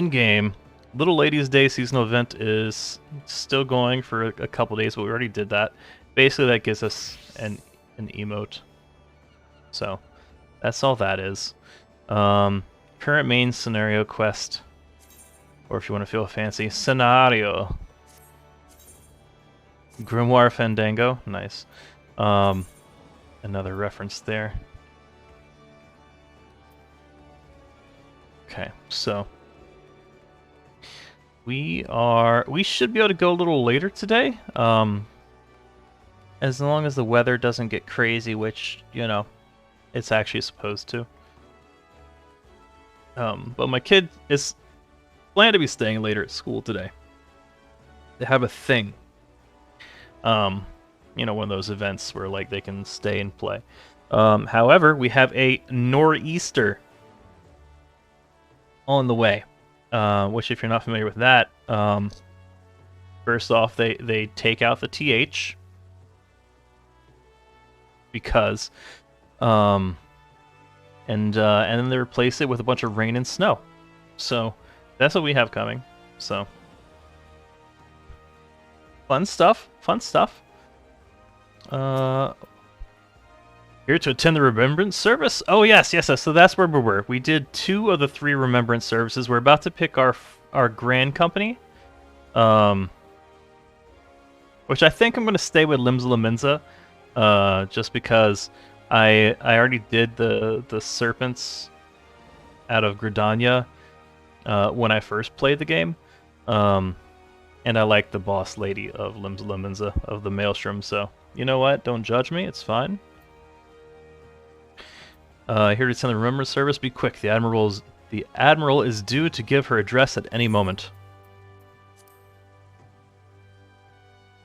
in-game. Little Ladies Day seasonal event is still going for a couple days, but we already did that. Basically, that gives us an emote. So that's all that is. Current main scenario quest, or if you want to feel fancy, scenario. Grimoire Fandango, nice. Another reference there. Okay, so we should be able to go a little later today. As long as the weather doesn't get crazy, which, you know, it's actually supposed to. But my kid is planned to be staying later at school today. They have a thing. You know, one of those events where like they can stay and play. However, we have a nor'easter on the way. Which, if you're not familiar with that, first off, they take out the TH because, and then they replace it with a bunch of rain and snow. So that's what we have coming. So fun stuff. Fun stuff. Here to attend the remembrance service? Oh yes, yes, yes. So that's where we were. We did 2 of the 3 remembrance services. We're about to pick our grand company. Which I think I'm going to stay with Limsa Lominsa, just because I already did the serpents out of Gridania when I first played the game. And I like the boss lady of Limsa Lominsa of the Maelstrom, so you know what? Don't judge me, it's fine. Here to attend the remembrance service. Be quick. The admiral is due to give her address at any moment.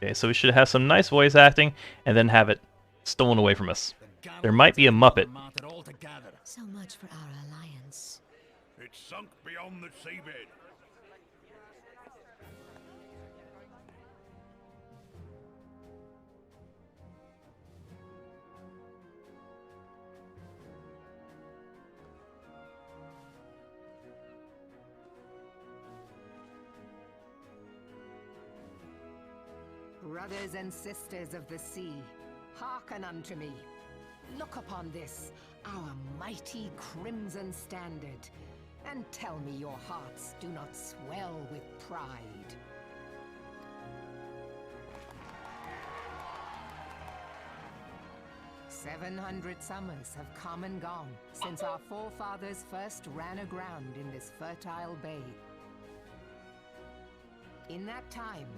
Okay, so we should have some nice voice acting, and then have it stolen away from us. There might be a Muppet. So much for our alliance. It's sunk beyond the seabed. Brothers and sisters of the sea, hearken unto me. Look upon this, our mighty crimson standard, and tell me your hearts do not swell with pride. "700 summers have come and gone since our forefathers first ran aground in this fertile bay. In that time,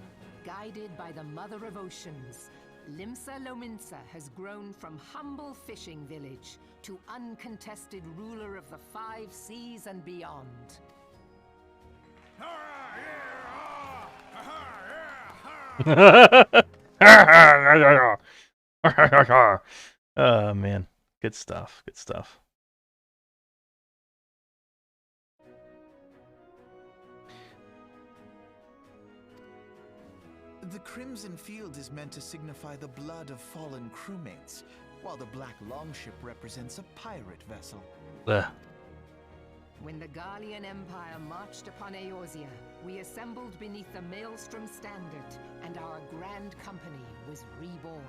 guided by the Mother of Oceans, Limsa Lominsa has grown from humble fishing village to uncontested ruler of the 5 seas and beyond. Oh man, good stuff, good stuff. The crimson field is meant to signify the blood of fallen crewmates, while the black longship represents a pirate vessel. When the Garlean Empire marched upon Eorzea, we assembled beneath the Maelstrom standard, and our grand company was reborn.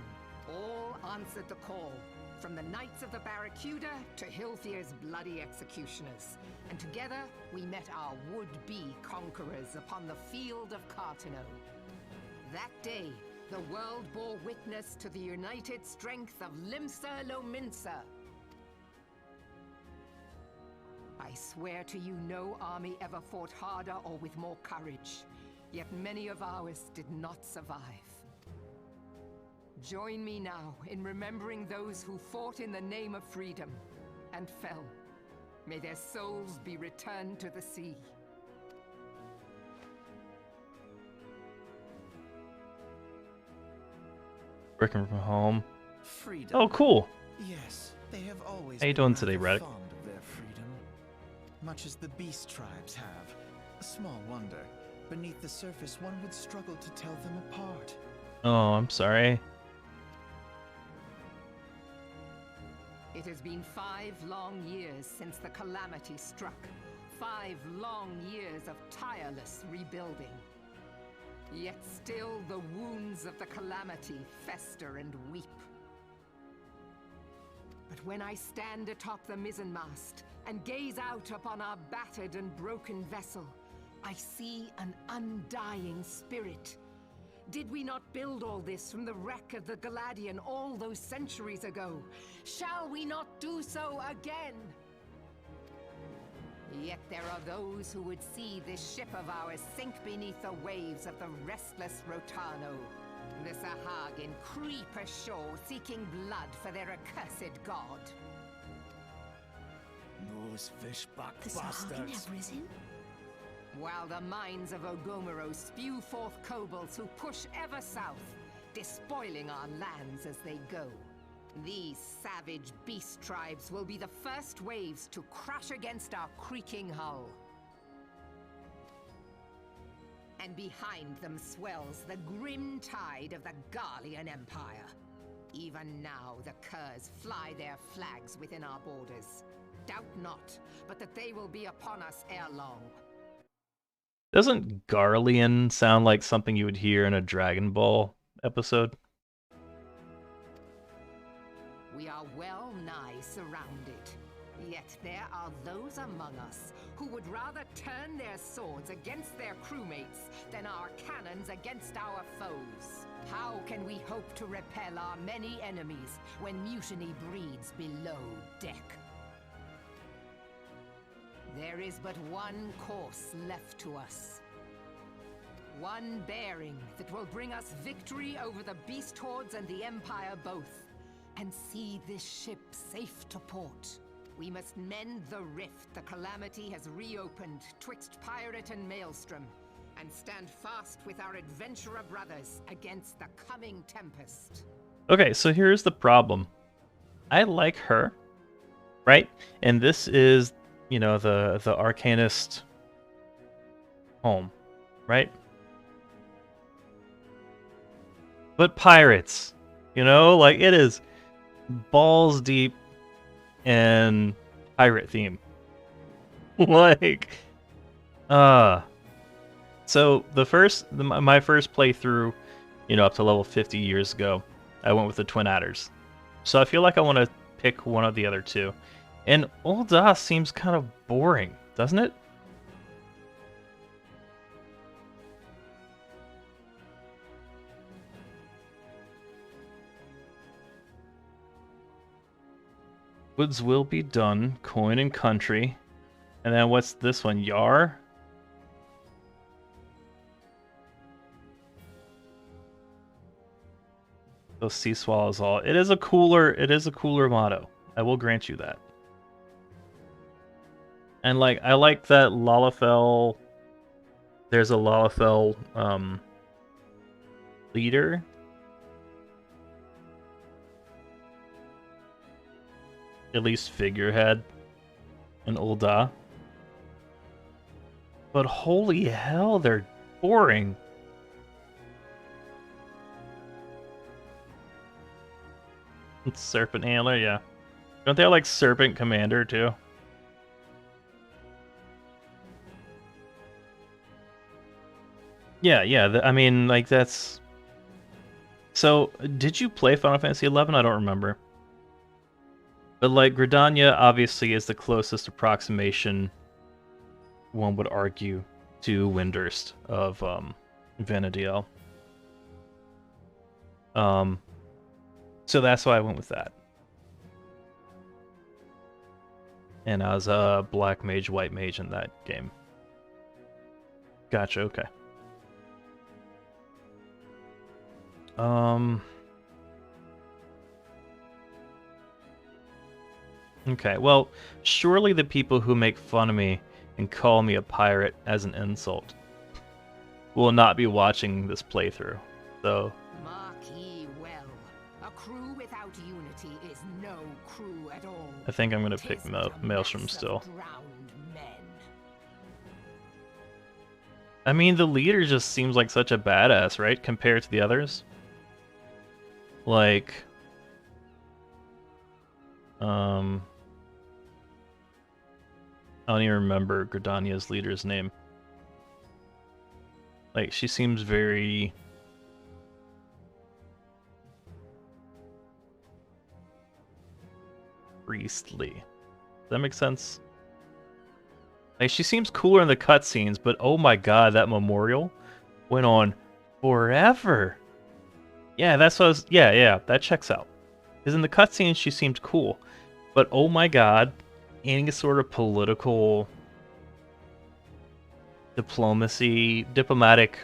All answered the call, from the Knights of the Barracuda to Hilthier's bloody executioners. And together, we met our would-be conquerors upon the field of Cartino. That day, the world bore witness to the united strength of Limsa Lominsa. I swear to you, no army ever fought harder or with more courage, yet many of ours did not survive. Join me now in remembering those who fought in the name of freedom and fell. May their souls be returned to the sea. Working from home. Freedom. Oh, cool. Yes, they have always How you been doing today, rather Radek? fond of their freedom, much as the beast tribes have. Small wonder, beneath the surface one would struggle to tell them apart. Oh, I'm sorry. It has been 5 long years since the calamity struck. 5 long years of tireless rebuilding. Yet still the wounds of the calamity fester and weep. But when I stand atop the mizzenmast and gaze out upon our battered and broken vessel, I see an undying spirit. Did we not build all this from the wreck of the Galadian all those centuries ago? Shall we not do so again? Yet there are those who would see this ship of ours sink beneath the waves of the restless Rotano. The Sahagin creep ashore seeking blood for their accursed god. Those fishback The Sahagin have risen? While the mines of Ogomoro spew forth kobolds who push ever south, despoiling our lands as they go. These savage beast tribes will be the first waves to crash against our creaking hull. And behind them swells the grim tide of the Garlean Empire. Even now the curs fly their flags within our borders. Doubt not, but that they will be upon us ere long. Doesn't Garlean sound like something you would hear in a Dragon Ball episode? We are well nigh surrounded. Yet there are those among us who would rather turn their swords against their crewmates than our cannons against our foes. How can we hope to repel our many enemies when mutiny breeds below deck? There is but one course left to us. One bearing that will bring us victory over the beast hordes and the Empire both, and see this ship safe to port. We must mend the rift the calamity has reopened twixt pirate and maelstrom, and stand fast with our adventurer brothers against the coming tempest. Okay, so here's the problem. I like her, right? And this is, you know, the Arcanist home, right? But pirates, you know, like it is balls deep in pirate theme. Like, so my first playthrough, you know, up to level 50 years ago, I went with the Twin Adders. So I feel like I want to pick one of the other two. And Ul'dah seems kind of boring, doesn't it? Woods will be done, coin and country. And then what's this one? Yar? Those sea swallows all. It is a cooler motto. I will grant you that. And like I like that Lalafell. There's a Lalafell leader. At least figurehead in Ul'dah. But holy hell, they're boring. Serpent Handler, yeah. Don't they have like Serpent Commander too? Yeah, I mean, like that's... So, did you play Final Fantasy XI? I don't remember. But like, Gridania obviously is the closest approximation, one would argue, to Windurst of Vana'diel. So that's why I went with that. And I was a black mage, white mage in that game. Gotcha, okay. Okay, well, surely the people who make fun of me and call me a pirate as an insult will not be watching this playthrough, so... Mark ye well, a crew without unity is no crew at all. I think I'm gonna pick Maelstrom still. I mean, the leader just seems like such a badass, right? Compared to the others. Like... I don't even remember Gridania's leader's name. Like, she seems very... priestly. Does that make sense? Like, she seems cooler in the cutscenes, but oh my god, that memorial went on forever. Yeah, that's what I was... Yeah, that checks out. Because in the cutscenes, she seemed cool. But oh my god, any sort of political... diplomatic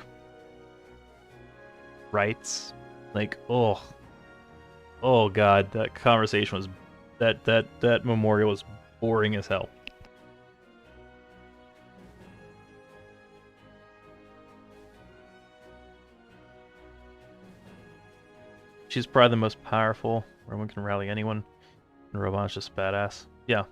rights, like, oh god, that conversation was... that memorial was boring as hell. She's probably the most powerful. Roman can rally anyone. And Roban's just badass. Yeah.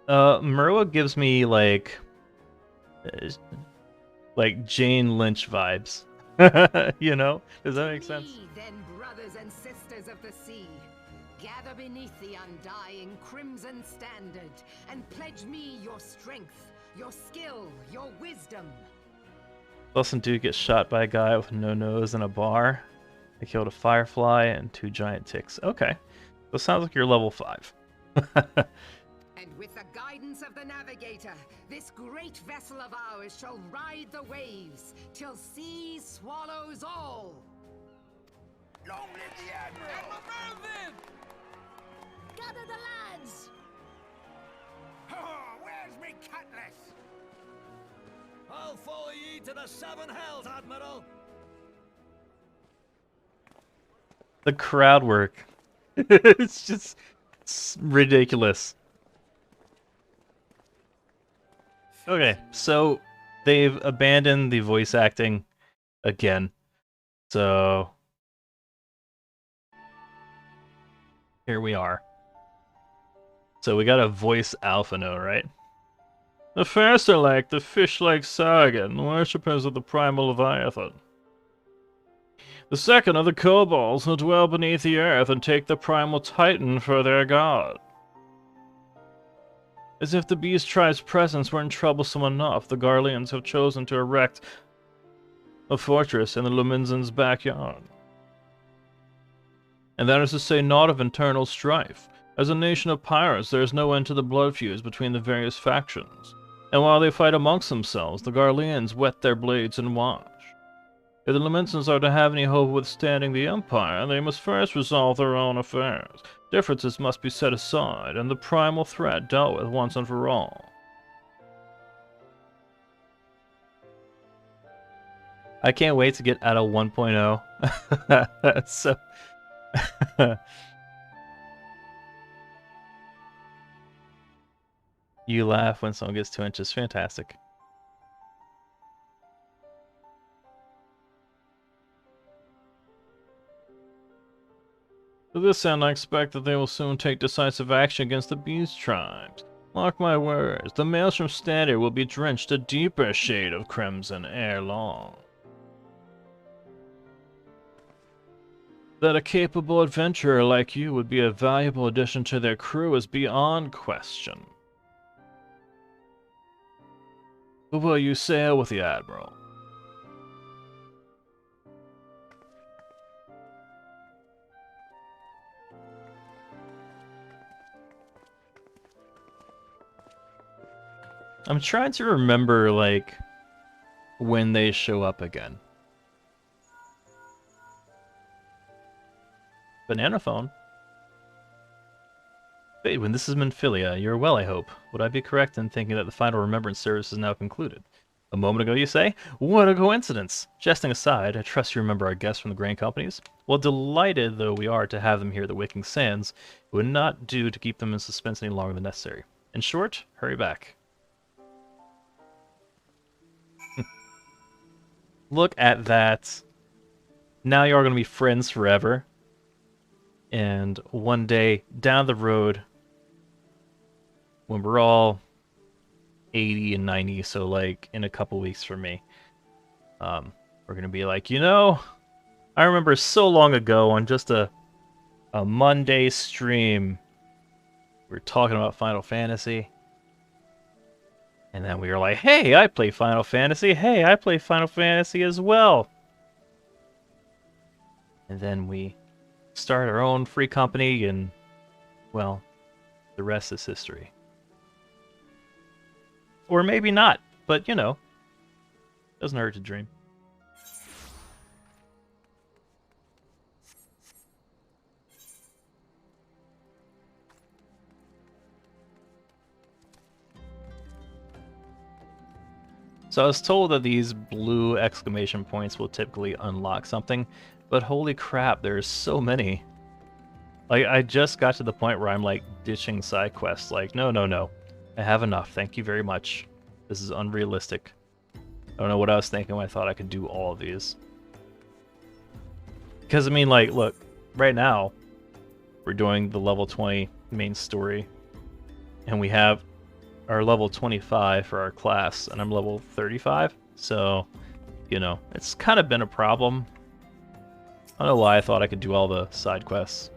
Merwa gives me like Jane Lynch vibes. You know? Does that make sense? Then, brothers and sisters of the sea, gather beneath the undying crimson standard and pledge me your strength, your skill, your wisdom. Lesson 2 gets shot by a guy with no nose in a bar. I killed a firefly and 2 giant ticks. Okay. So it sounds like you're level 5. And with the guidance of the navigator, this great vessel of ours shall ride the waves till sea swallows all. Long live the Admiral! Gather the lads! Oh, where's me cutlass? I'll follow ye to the 7 hells, Admiral. The crowd work. It's ridiculous. Okay, so they've abandoned the voice acting again. So here we are. So we got a voice Alphino, right? The first are like the fish-like Sargon, worshippers of the primal Leviathan. The second are the kobolds who dwell beneath the earth and take the primal Titan for their god. As if the beast tribe's presence weren't troublesome enough, the Garleans have chosen to erect a fortress in the Luminzan's backyard. And that is to say naught of internal strife. As a nation of pirates, there is no end to the blood feuds between the various factions. And while they fight amongst themselves, the Garleans whet their blades and watch. If the Luminzans are to have any hope of withstanding the Empire, they must first resolve their own affairs. Differences must be set aside, and the primal threat dealt with once and for all. I can't wait to get out of 1.0. So... You laugh when someone gets 2 inches. Fantastic. To this end, I expect that they will soon take decisive action against the Beast Tribes. Mark my words, the Maelstrom Standard will be drenched a deeper shade of crimson ere long. That a capable adventurer like you would be a valuable addition to their crew is beyond question. But will you sail with the Admiral? I'm trying to remember, like, when they show up again. Banana phone? Wait, when this is Minfilia, you're well, I hope. Would I be correct in thinking that the final remembrance service is now concluded? A moment ago, you say? What a coincidence! Jesting aside, I trust you remember our guests from the grain companies? Well, delighted though we are to have them here at the Waking Sands, it would not do to keep them in suspense any longer than necessary. In short, hurry back. Look at that. Now you are going to be friends forever. And one day, down the road, when we're all 80 and 90, so like in a couple weeks for me. We're gonna be like, you know, I remember so long ago on just a Monday stream, we were talking about Final Fantasy. And then we were like, hey, I play Final Fantasy. Hey, I play Final Fantasy as well. And then we start our own free company, and, well, the rest is history. Or maybe not, but, you know, doesn't hurt to dream. So I was told that these blue exclamation points will typically unlock something, but holy crap, there's so many. Like, I just got to the point where I'm like ditching side quests, like, no, no, no. I have enough, thank you very much. This is unrealistic. I don't know what I was thinking when I thought I could do all of these. Because, I mean, like, look, right now, we're doing the level 20 main story, and we have our level 25 for our class, and I'm level 35, so, you know, it's kind of been a problem. I don't know why I thought I could do all the side quests.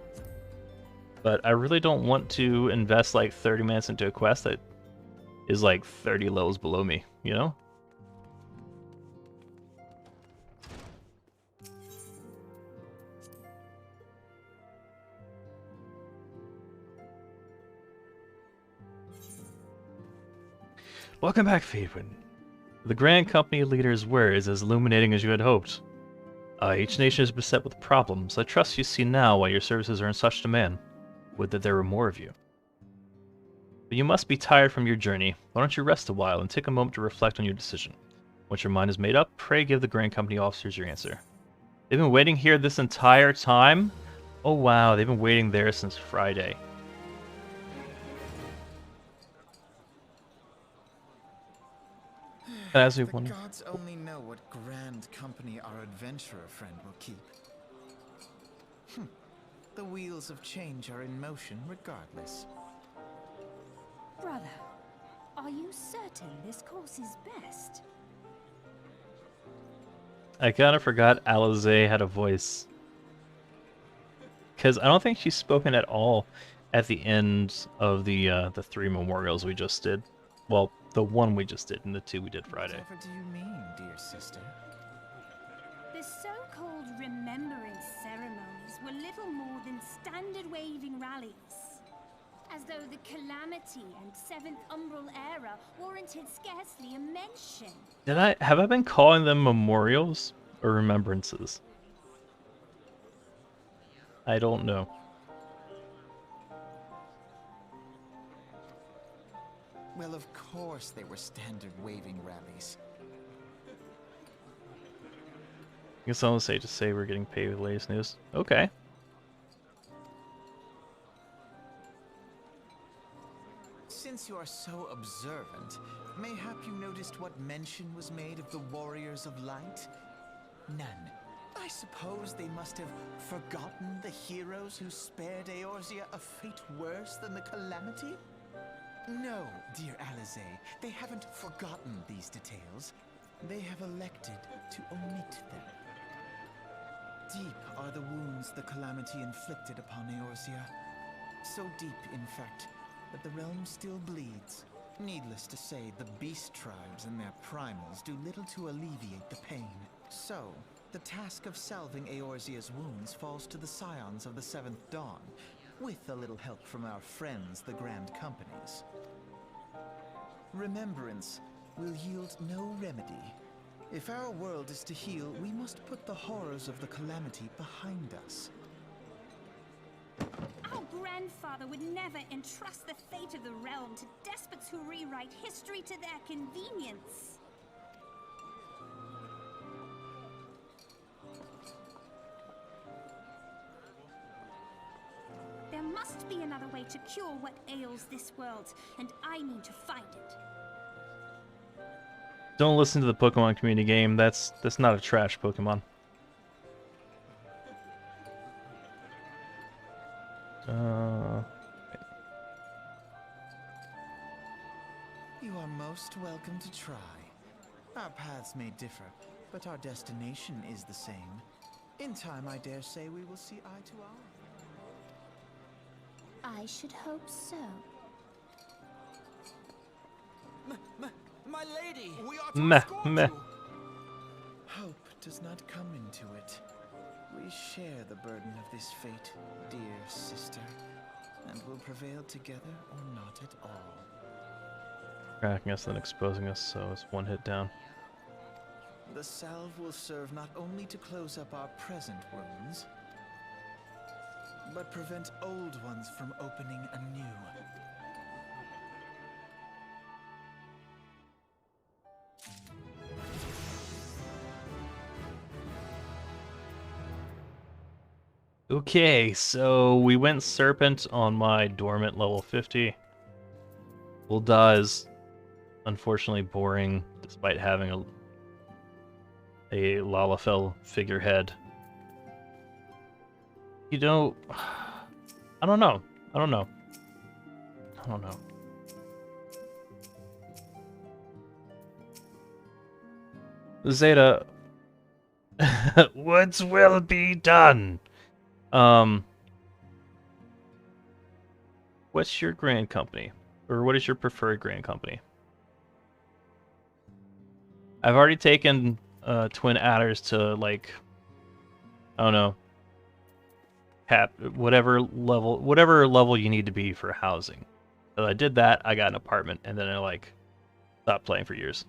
But I really don't want to invest like 30 minutes into a quest that is like 30 levels below me, you know? Welcome back, Faedwin. The Grand Company leader's word is as illuminating as you had hoped. Each nation is beset with problems. I trust you see now why your services are in such demand. Would that there were more of you. But you must be tired from your journey. Why don't you rest a while and take a moment to reflect on your decision? Once your mind is made up, pray give the Grand Company officers your answer. They've been waiting here this entire time? Oh wow, they've been waiting there since Friday. As we The wonder. gods only know what grand company our adventurer friend will keep. The wheels of change are in motion regardless. Brother, are you certain this course is best? I kind of forgot Alize had a voice. Because I don't think she's spoken at all at the end of the 3 memorials we just did. Well, the one we just did and the 2 we did Friday. Whatever do you mean, dear sister? The so-called remembrance ceremonies were little more than standard waving rallies. As though the Calamity and 7th Umbral Era warranted scarcely a mention. Have I been calling them memorials or remembrances? I don't know. Well, of course they were standard waving rallies. I guess I'll say just say we're getting paid with the latest news. Okay. Since you are so observant, mayhap you noticed what mention was made of the Warriors of Light? None. I suppose they must have forgotten the heroes who spared Eorzea a fate worse than the Calamity? No, dear Alize, they haven't forgotten these details. They have elected to omit them. Deep are the wounds the Calamity inflicted upon Eorzea. So deep, in fact, that the realm still bleeds. Needless to say, the beast tribes and their primals do little to alleviate the pain. So, the task of salving Eorzea's wounds falls to the scions of the 7th Dawn, with a little help from our friends, the Grand Companies. Remembrance will yield no remedy. If our world is to heal, we must put the horrors of the Calamity behind us. Our grandfather would never entrust the fate of the realm to despots who rewrite history to their convenience. There must be another way to cure what ails this world, and I mean to find it. Don't listen to the Pokemon community game. That's not a trash Pokemon. You are most welcome to try. Our paths may differ, but our destination is the same. In time, I dare say we will see eye to eye. I should hope so. My lady! We are to Meh, escort meh. you. Hope does not come into it. We share the burden of this fate, dear sister, and will prevail together or not at all. Cracking us, then exposing us, so it's one hit down. The salve will serve not only to close up our present wounds, but prevent old ones from opening anew. Okay, so we went Serpent on my Dormant level 50. Ul'dah is unfortunately boring, despite having a Lalafell figurehead. You know, I don't know. I don't know. Zeta, what's will be done? What's your grand company? Or what is your preferred grand company? I've already taken Twin Adders to, like, I don't know, whatever level you need to be for housing. So I did that, I got an apartment, and then I, like, stopped playing for years.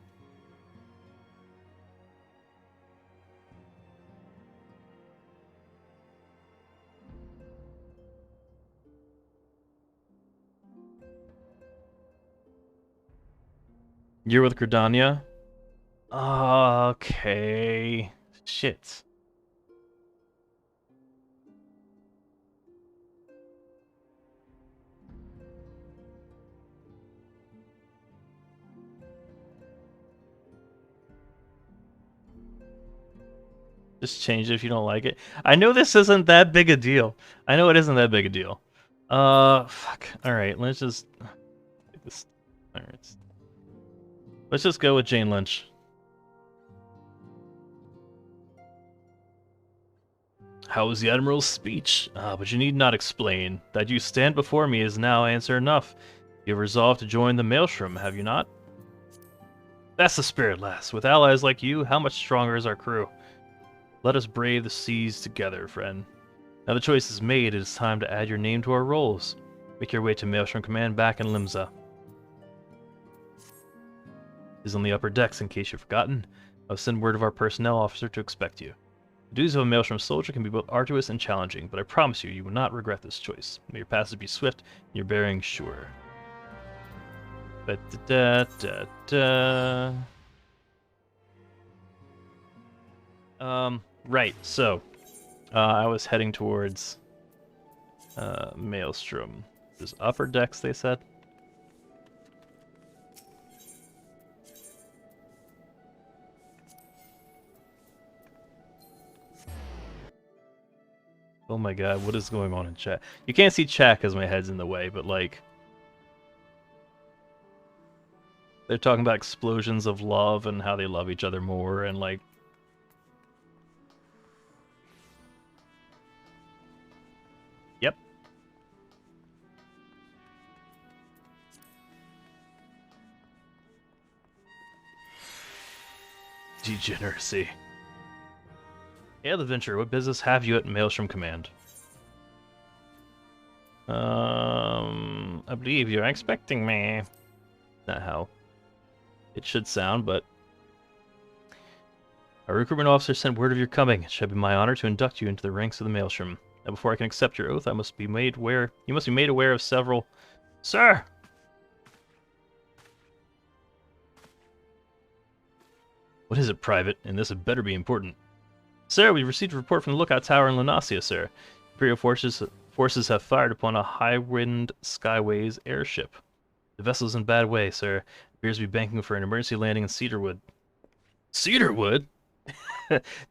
You're with Gridania? Okay. Shit. Just change it if you don't like it. I know this isn't that big a deal. I know it isn't that big a deal. Fuck. Alright, let's just... Alright. Let's just go with Jane Lynch. How was the Admiral's speech? But you need not explain. That you stand before me is now answer enough. You have resolved to join the Maelstrom, have you not? That's the spirit, lass. With allies like you, how much stronger is our crew? Let us brave the seas together, friend. Now the choice is made, it is time to add your name to our rolls. Make your way to Maelstrom Command back in Limsa. It is on the upper decks, in case you've forgotten. I'll send word of our personnel officer to expect you. The duties of a Maelstrom soldier can be both arduous and challenging, but I promise you, you will not regret this choice. May your passage be swift and your bearing sure. Ba-da-da-da-da. Right, so I was heading towards Maelstrom. There's upper decks, they said. Oh my god, what is going on in chat? You can't see chat because my head's in the way, but like... They're talking about explosions of love and how they love each other more and like... Yep. Degeneracy. Hail the Venture, what business have you at Maelstrom Command? I believe you're expecting me. Not how it should sound, but... Our recruitment officer sent word of your coming. It shall be my honor to induct you into the ranks of the Maelstrom. Now, before I can accept your oath, I must be made aware... You must be made aware of several... Sir! What is it, Private? And this had better be important. Sir, we received a report from the lookout tower in Lunasia, sir. Imperial forces have fired upon a high-wind Skyways airship. The vessel's in bad way, sir. Appears to be banking for an emergency landing in Cedarwood. Cedarwood?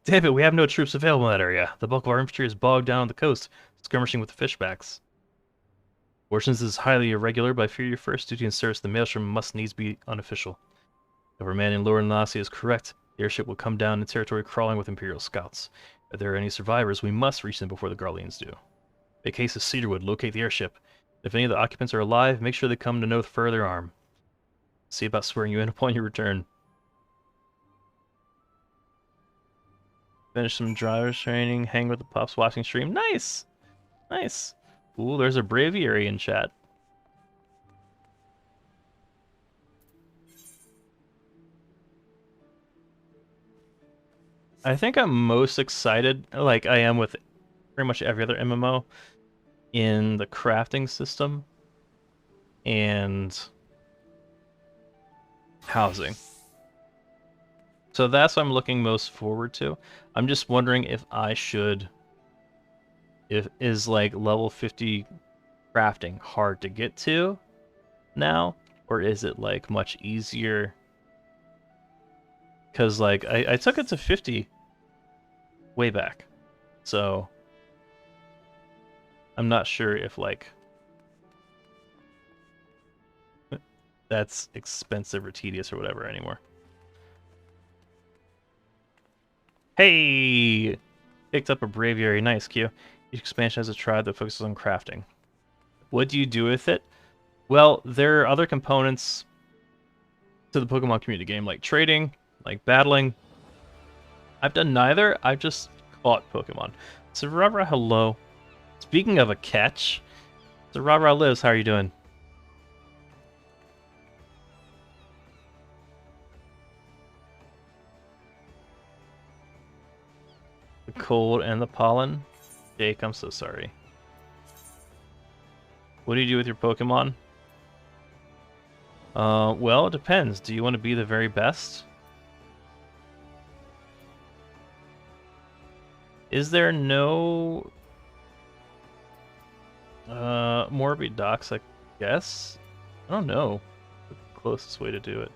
Damn it, we have no troops available in that area. The bulk of our infantry is bogged down on the coast, skirmishing with the fishbacks. Fortunes is highly irregular, but I fear your first duty in service to the Maelstrom must needs be unofficial. If our man in Lord Lassie is correct, the airship will come down in territory crawling with Imperial scouts. If there are any survivors, we must reach them before the Garleans do. Make haste to Cedarwood, locate the airship. If any of the occupants are alive, make sure they come to no further harm. See about swearing you in upon your return. Finish some driver's training, hang with the pups, watching stream. Nice! Nice! Ooh, there's a Braviary in chat. I think I'm most excited, like I am with pretty much every other MMO, in the crafting system and housing. So that's what I'm looking most forward to. I'm just wondering if I should... Is like level 50 crafting hard to get to now? Or is it like much easier? Because like I took it to 50 way back. So I'm not sure if like that's expensive or tedious or whatever anymore. Hey! Picked up a Braviary. Nice, Q. Each expansion has a tribe that focuses on crafting. What do you do with it? Well, there are other components to the Pokemon community game, like trading, like battling. I've done neither. I've just caught Pokemon. So Rabra, hello. Speaking of a catch, so Rabra lives. How are you doing? The cold and the pollen. Jake, I'm so sorry. What do you do with your Pokemon? Well, it depends. Do you want to be the very best? Is there no Morbid Docs, I guess? I don't know the closest way to do it.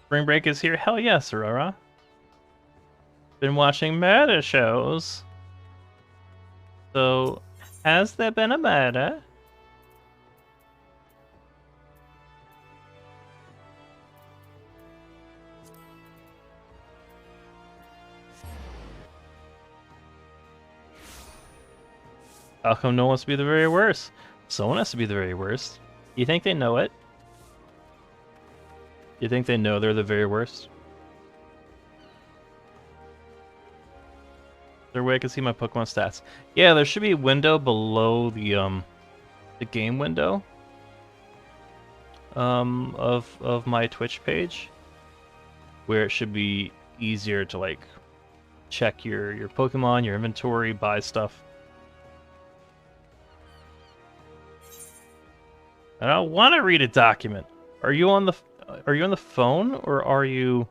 Spring break is here? Hell yes, Aurora. Been watching murder shows. So, has there been a murder? How come no one wants to be the very worst? Someone has to be the very worst. You think they know it? You think they know they're the very worst? Is there a way I can see my Pokemon stats? Yeah, there should be a window below the game window of my Twitch page, where it should be easier to like check your Pokemon, your inventory, buy stuff. I don't want to read a document. Are you on the phone or are you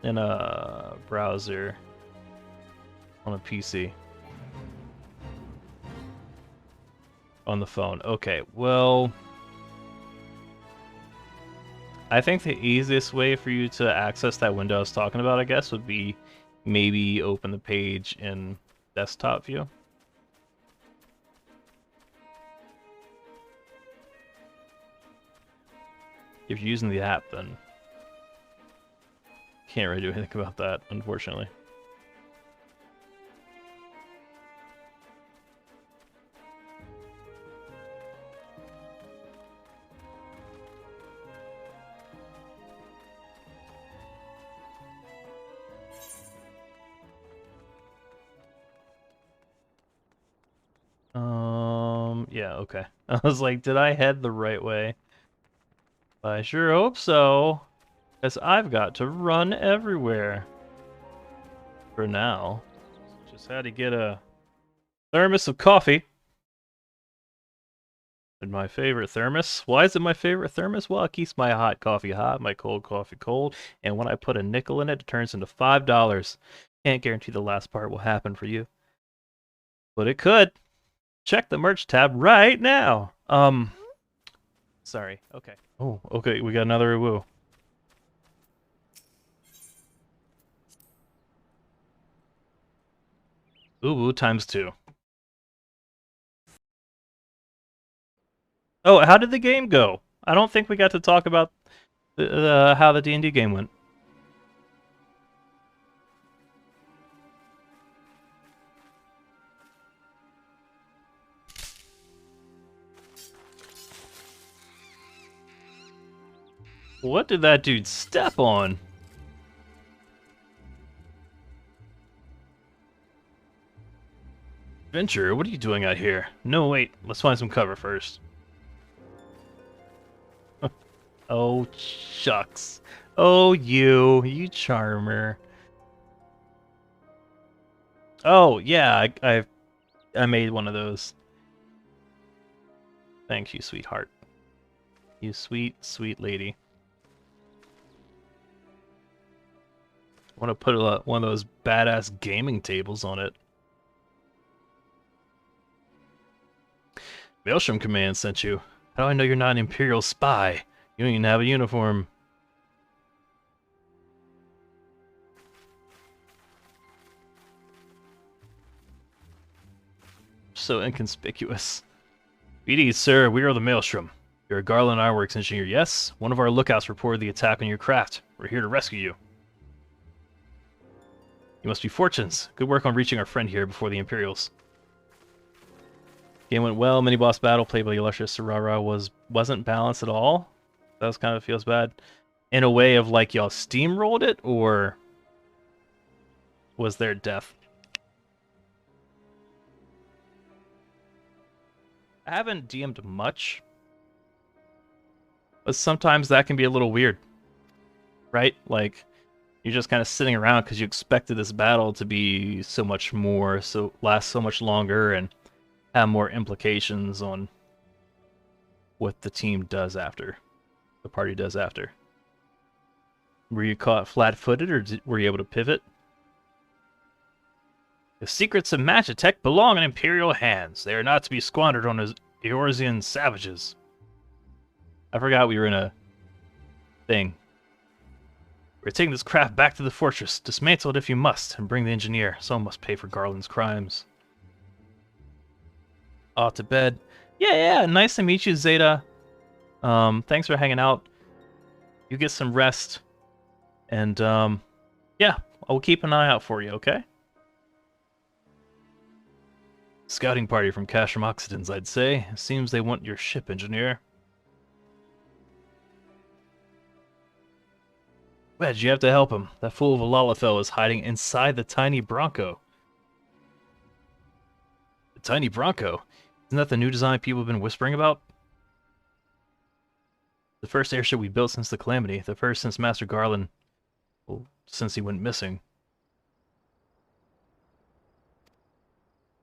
in a browser on a PC? On the phone. Okay, well, I think the easiest way for you to access that window I was talking about, I guess, would be maybe open the page in desktop view. If you're using the app, then can't really do anything about that, unfortunately. Yeah, okay. I was like, did I head the right way? I sure hope so, because I've got to run everywhere. For now. Just had to get a thermos of coffee. And my favorite thermos. Why is it my favorite thermos? Well, it keeps my hot coffee hot, my cold coffee cold, and when I put a nickel in it, it turns into $5. Can't guarantee the last part will happen for you, but it could. Check the merch tab right now. Sorry. Okay. Oh, okay. We got another woo. Ooh, times 2. Oh, how did the game go? I don't think we got to talk about how the D&D game went. What did that dude step on? Venture, what are you doing out here? No, wait. Let's find some cover first. Oh, shucks. Oh, you charmer. Oh, yeah, I made one of those. Thank you, sweetheart. You sweet, sweet lady. I want to put one of those badass gaming tables on it. Maelstrom Command sent you. How do I know you're not an Imperial spy? You don't even have a uniform. So inconspicuous. BD, sir, we are the Maelstrom. You're a Garland Ironworks engineer, yes? One of our lookouts reported the attack on your craft. We're here to rescue you. You must be Fortunes. Good work on reaching our friend here before the Imperials. Game went well. Mini-boss battle played by the illustrious Sarara wasn't balanced at all. That was kind of feels bad. In a way of like y'all steamrolled it, or was there death? I haven't DM'd much, but sometimes that can be a little weird, right? Like, you're just kind of sitting around because you expected this battle to be so much more, so last so much longer, and have more implications on what the team does after, the party does after. Were you caught flat-footed, or were you able to pivot? The secrets of Magitech belong in Imperial hands. They are not to be squandered on Eorzean savages. I forgot we were in a thing. We're taking this craft back to the fortress. Dismantle it if you must, and bring the engineer. Someone must pay for Garland's crimes. Off to bed. Yeah, nice to meet you, Zeta. Thanks for hanging out. You get some rest. And, yeah, I'll keep an eye out for you, okay? Scouting party from Cashram Oxidants, I'd say. Seems they want your ship, engineer. Wedge, you have to help him. That fool of a Lalafell is hiding inside the tiny Bronco. The tiny Bronco? Isn't that the new design people have been whispering about? The first airship we built since the Calamity. The first since Master Garland... Well, since he went missing.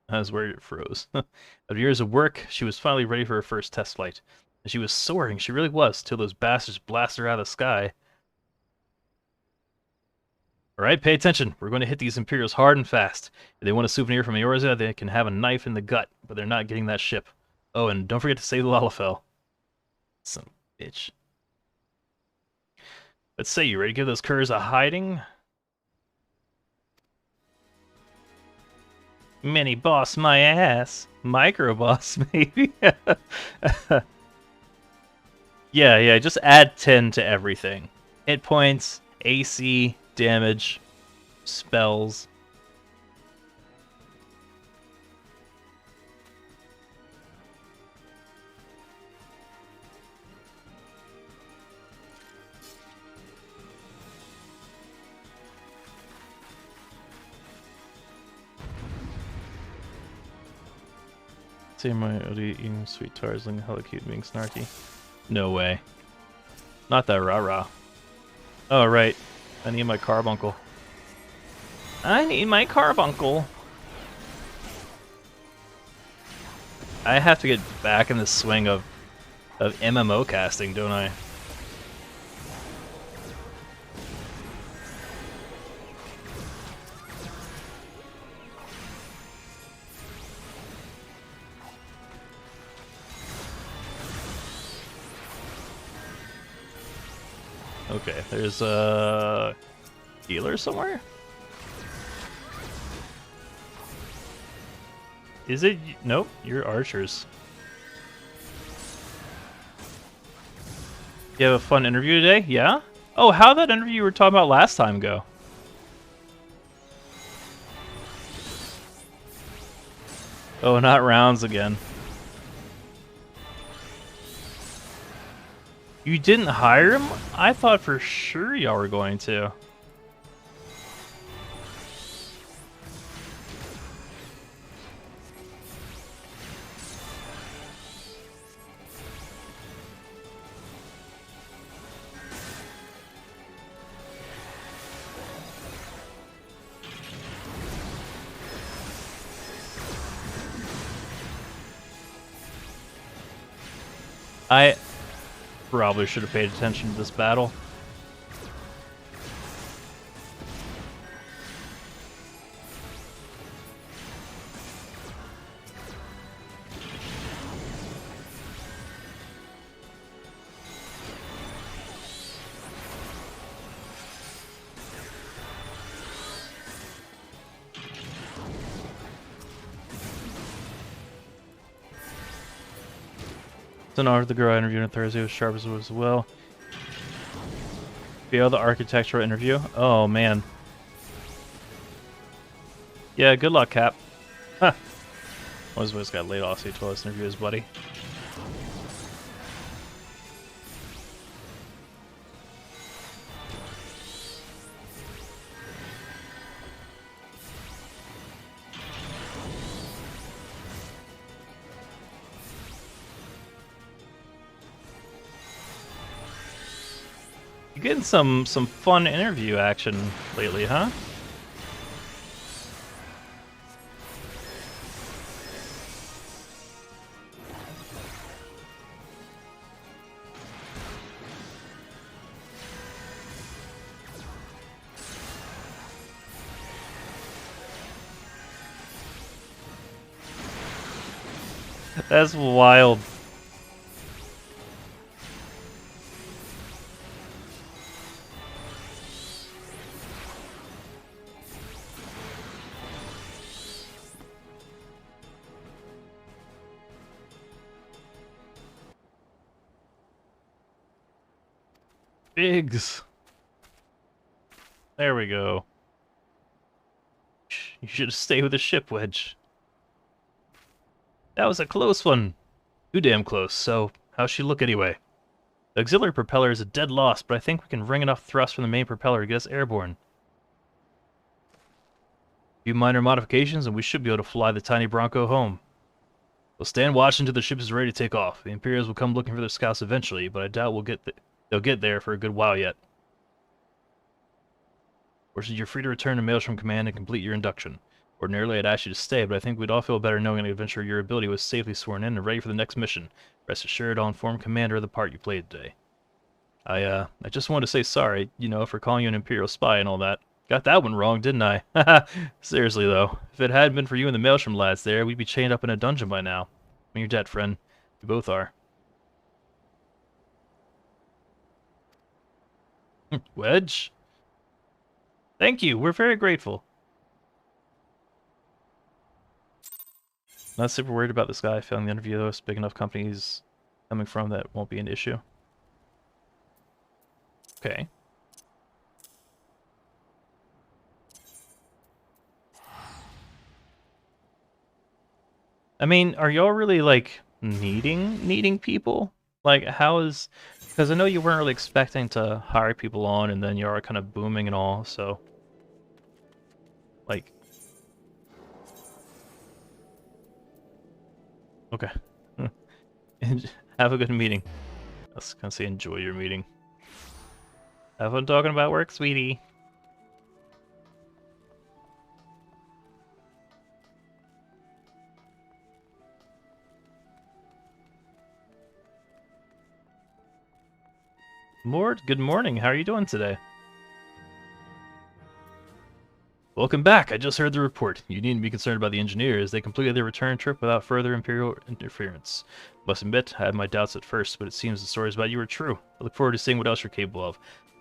That's where it froze. After years of work, she was finally ready for her first test flight. And she was soaring, she really was, till those bastards blasted her out of the sky. Alright, pay attention. We're going to hit these Imperials hard and fast. If they want a souvenir from Eorzea, they can have a knife in the gut, but they're not getting that ship. Oh, and don't forget to save the Lalafell. Son of a bitch. Let's say, you ready to give those curs a hiding? Mini boss my ass. Micro boss, maybe? Yeah, just add 10 to everything. Hit points, AC, damage, spells. Say my OD eating sweet tarsling, hella cute being snarky. No way. Not that rah-rah. Oh, right. I need my carbuncle. I need my carbuncle. I have to get back in the swing of MMO casting, don't I? Okay, there's a healer somewhere? Is it? Nope, you're archers. You have a fun interview today? Yeah? Oh, how'd that interview you were talking about last time go? Oh, not rounds again. You didn't hire him? I thought for sure y'all were going to. I probably should have paid attention to this battle. It's an honor the girl I interviewed on Thursday was sharp as well. Fail the architectural interview? Oh, man. Yeah, good luck, Cap. Huh. One of his got laid off, so he told us to interview his buddy. You're getting some fun interview action lately, huh? That's wild. Biggs. There we go. You should have stayed with the ship, Wedge. That was a close one. Too damn close, so how's she look anyway? The auxiliary propeller is a dead loss, but I think we can wring enough thrust from the main propeller to get us airborne. A few minor modifications and we should be able to fly the tiny Bronco home. We'll stand watch until the ship is ready to take off. The Imperials will come looking for their scouts eventually, but I doubt they'll get there for a good while yet. Fortunately, you're free to return to Maelstrom Command and complete your induction. Ordinarily, I'd ask you to stay, but I think we'd all feel better knowing an adventurer your ability was safely sworn in and ready for the next mission. Rest assured, I'll inform Commander of the part you played today. I just wanted to say sorry, you know, for calling you an Imperial spy and all that. Got that one wrong, didn't I? Haha. Seriously, though. If it hadn't been for you and the Maelstrom lads there, we'd be chained up in a dungeon by now. I mean, you're dead, friend. We both are. Wedge? Thank you, we're very grateful. Not super worried about this guy failing the interview, though. It's big enough companies coming from that won't be an issue. Okay. I mean, are y'all really, like, needing people? Like, how is... Because I know you weren't really expecting to hire people on, and then you are kind of booming and all, so... Like... Okay. Have a good meeting. I was gonna say enjoy your meeting. Have fun talking about work, sweetie. Mort, good morning. How are you doing today? Welcome back. I just heard the report. You needn't be concerned about the engineers. They completed their return trip without further Imperial interference. Must admit, I had my doubts at first, but it seems the stories about you are true. I look forward to seeing what else you're capable of.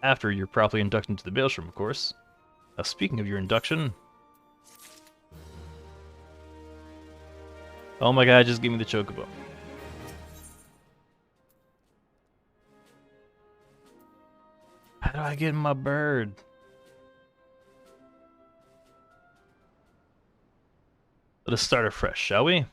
After you're properly inducted into the Maelstrom, of course. Now, speaking of your induction... Oh my god, just give me the chocobo. How do I get my bird? Let us start afresh, shall we?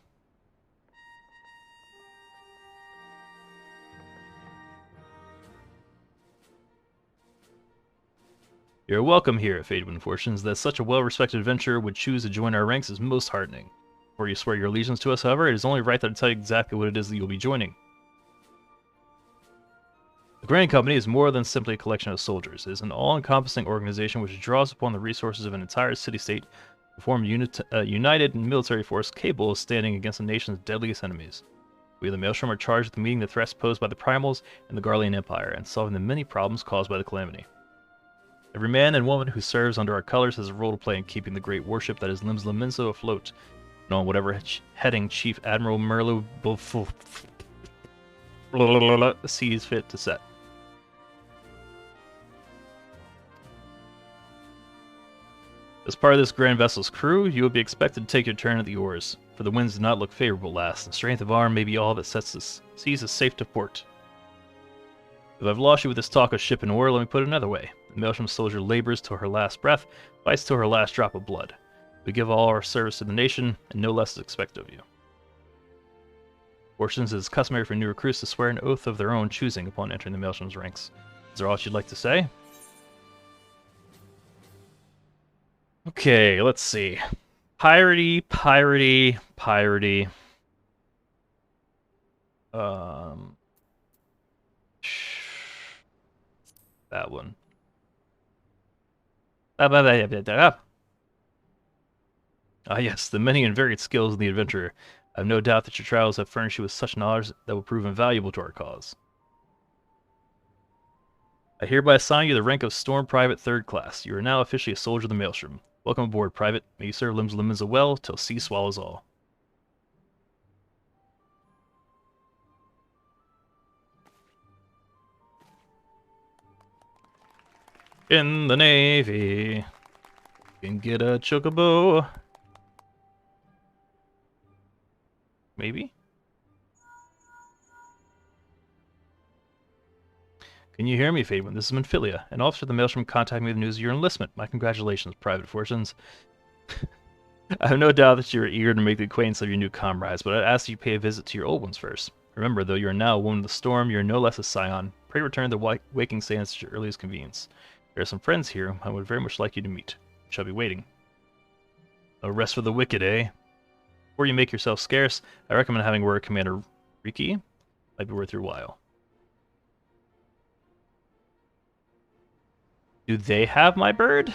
You're welcome here at Fate Wind Fortunes. That such a well-respected adventurer would choose to join our ranks is most heartening. Before you swear your allegiance to us, however, it is only right that I tell you exactly what it is that you'll be joining. The Grand Company is more than simply a collection of soldiers. It is an all-encompassing organization which draws upon the resources of an entire city-state to form a united military force capable of standing against the nation's deadliest enemies. We, the Maelstrom, are charged with meeting the threats posed by the Primals and the Garlean Empire, and solving the many problems caused by the Calamity. Every man and woman who serves under our colors has a role to play in keeping the great warship that is Limsla Minso afloat, and on whatever heading Chief Admiral Merlo sees fit to set. As part of this grand vessel's crew, you will be expected to take your turn at the oars, for the winds do not look favorable last, and strength of arm may be all that sets the seas safe to port. If I've lost you with this talk of ship and oar, let me put it another way. The Maelstrom soldier labors till her last breath, fights till her last drop of blood. We give all our service to the nation, and no less is expected of you. Fortunes, it is customary for new recruits to swear an oath of their own choosing upon entering the Maelstrom's ranks. Is there all you'd like to say? Okay, let's see. Piratey. That one. Ah yes, the many and varied skills of the adventurer. I have no doubt that your trials have furnished you with such knowledge that will prove invaluable to our cause. I hereby assign you the rank of Storm Private 3rd Class. You are now officially a soldier of the Maelstrom. Welcome aboard, Private. May you serve Limsla Minso well till sea swallows all. In the Navy, you can get a chocobo. Maybe? Can you hear me, Fadewind? This is Manphilia. An officer of the Maelstrom contacted me with news of your enlistment. My congratulations, Private Fortunes. I have no doubt that you are eager to make the acquaintance of your new comrades, but I'd ask that you pay a visit to your old ones first. Remember, though you are now a woman of the storm, you are no less a scion. Pray return to the waking sands at your earliest convenience. There are some friends here whom I would very much like you to meet. I shall be waiting. No rest for the wicked, eh? Before you make yourself scarce, I recommend having a word with Commander Riki. Might be worth your while. Do they have my bird?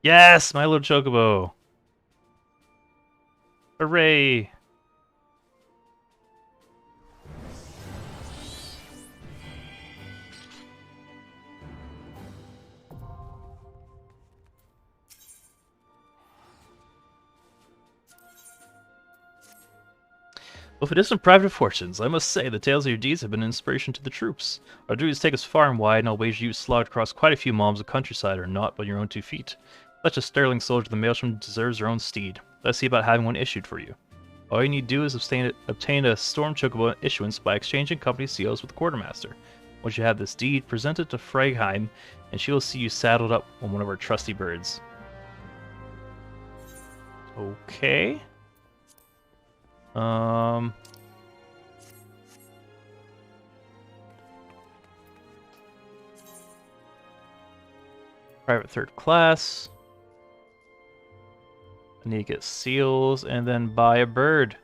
Yes, my little chocobo. Hooray! Well, if it isn't Private Fortunes, I must say the tales of your deeds have been an inspiration to the troops. Our duties take us far and wide, and I'll wager you've slogged across quite a few moms of countryside are not but your own 2 feet. Such a sterling soldier of the Maelstrom deserves her own steed. Let's see about having one issued for you. All you need to do is obtain a Storm Chocobo issuance by exchanging company seals with the Quartermaster. Once you have this deed, present it to Fragheim, and she will see you saddled up on one of our trusty birds. Okay. Private 3rd Class. I need to get seals and then buy a bird.